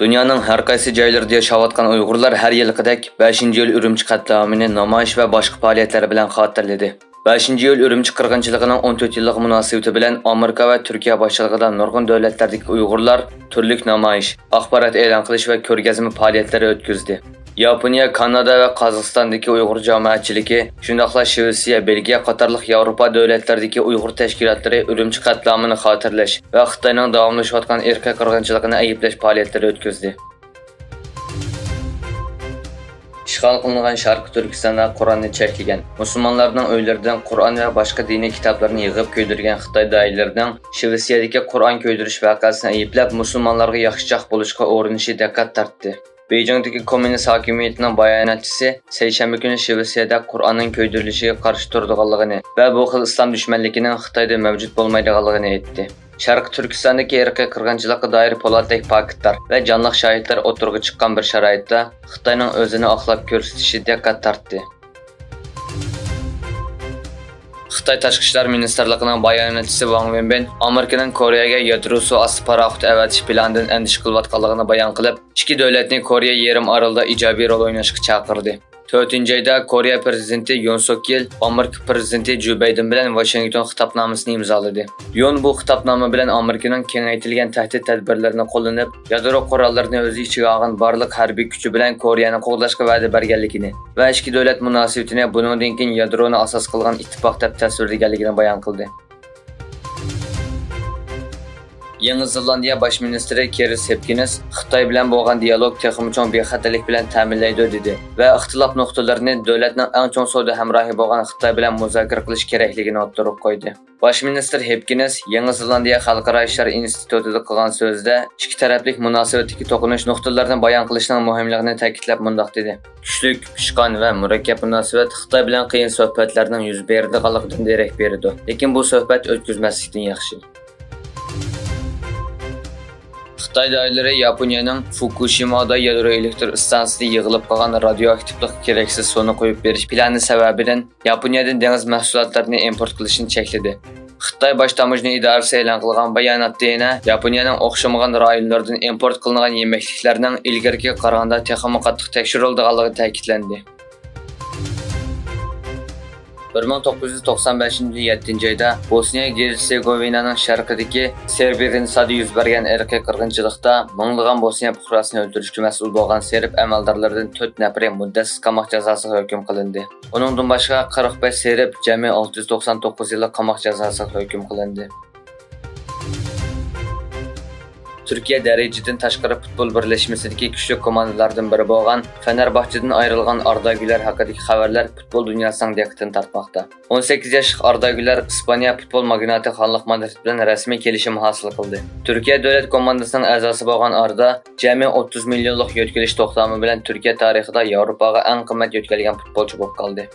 Dünyanın her qaysi joylarida yaşayotgan Uyg'urlar har yilgidek 5-yil Urumchi qatlamini namoyish va boshqa faoliyatlar bilan xotirladi. 5-yil Urumchi qirg'inchiligining 14 yillik munosabati bilan Amerika va Turkiya boshchiligida nurg'un davlatlardagi Uyg'urlar turli namoyish, axborot e'lon qilish va ko'rgazma faoliyatlari o'tkazdi. Yaponiya, Kanada va Qozog'istondagi Uyg'ur jamoatchiligi, shundaqla Shvetsiya, Belgiya qatorliq Yevropa davlatlaridagi Uyg'ur tashkilotlari Urumchi qatlamini xotirlash va Xitoyning davomlashayotgan erkak qirg'inchiligini ayiblash faoliyatlari o'tkazdi. İşğal qilingan Sharqi Turkistonda Qur'onni cheklagan, musulmonlarning uylaridan Qur'on va boshqa diniy kitoblarni yig'ib ko'ydirgan Xitoy doiralarining Shvetsiyadagi Qur'on ko'ydirish voqeasini ayiblab, musulmonlarga yaxshichoq bo'lishga urinishi diqqat tortdi. Beijingdagi kommunist hokimiyatining bayonotchisi seshanba kuni Shvetsiyada Qur'onning ko'ydirilishiga qarshi turadiganligini va bu xil islom dushmanligining Xitoyda mavjud bo'lmaydiganligini aytdi. Sharqi Turkistondagi irqiy qirg'inchilikqa doir po'latlik paketlar va jonliq shahidlar o'tirg'i chiqqan bir sharoitda Xitoyning o'zini oqlab ko'rsatishi diqqat tortdi. Xitoy Tashqi ishlar ministrligining bayonotchisi Wang Wenbin Amerikaning Koreyaga yadro suv osti paraxod avatish planidan andish qilayotganligini bayon qilib, ikki davlatning Koreya yarim orolida ijobiy rol o'ynashga chaqirdi. 4-oyda Koreya prezidenti Yoon Suk Yeol Amerika prezidenti Joe Biden bilan Washington xitobnomasini imzoladi. Yoon bu xitobnoma bilan Amerikaning kengaytirilgan tahdid tadbirlarini qo'llanib, yadro qurollarini o'z ichiga olgan barliq harbiy kuchi bilan Koreyani qo'llashga va'da berganligini va ikki davlat munosabatini buningdan keyin yadroni asos qilgan ittifoq deb tasvirlaganligini bayon qildi. Yangi Zelandiya bosh ministri Chris Hipkins Xitoy bilan bo'lgan dialog texnik cho'ng bexatarlik bilan ta'minlaydi dedi va ixtilof nuqtalarini davlatning eng cho'ng savdo hamrohi bo'lgan Xitoy bilan muzokara qilish kerakligini o'ttirib qo'ydi. Bosh ministr Hipkins Yangi Zelandiya xalqaro ishlar institutida qilgan so'zda ikki taraflik munosabatdagi to'qinish nuqtalarini bayon qilishning muhimligini ta'kidlab mundaq dedi. Kuchli, pishqon va murakkab munosabat Xitoy bilan qiyin suhbatlarning yuz beradiganligidan darak beradi. Lekin bu suhbat o'tkazmaslikdan yaxshi. Xitoy doiralari Yaponiyaning Fukushimada yadro elektr stansiyasida yig'ilib qolgan radioaktivlik keraksiz suvni qo'yib berish plani sababidan Yaponiyadan dengiz mahsulotlarini import qilishni chekladi. Xitoy bosh tamojna idorasi e'lon qilgan bayonotda yana Yaponiyaning o'xshamagan rayonlaridan import qilingan yemekliklarning ilgariga qaraganda texnik qattiq tekshirilganligi ta'kidlandi. 1995-7-oyda Bosniya-Gersegovinaning sharqidagi Srebrenicada yuz bergan irqiy qirg'inchilikda minglagan Bosniya fuqarosini o'ldirishga mas'ul bo'lgan serb amaldorlaridan 4 nafari muddatsiz qamoq jazosiga hukm qilindi. Uningdan boshqa 45 serb jami 699 yillik qamoq jazosiga hukm qilindi. Türkiye dereceden tashqari futbol birlashmasidagi kuchli komandalardan biri bo'lgan Fenerbahçe'dan ayrılgan Arda Güler haqidagi xabarlar futbol dunyosining diqqatini tortmoqda. 18 yoshli Arda Güler İspaniya futbol magnati Xonliq Madrid bilan rasmiy kelishim hosil qildi. Turkiya davlat komandasining a'zosi bo'lgan Arda jami 30 millionlik yo'tkalish to'xtami bilan Turkiya tarixida Yevropaga eng qimmat yo'tkalgan futbolchi bo'lib qoldi.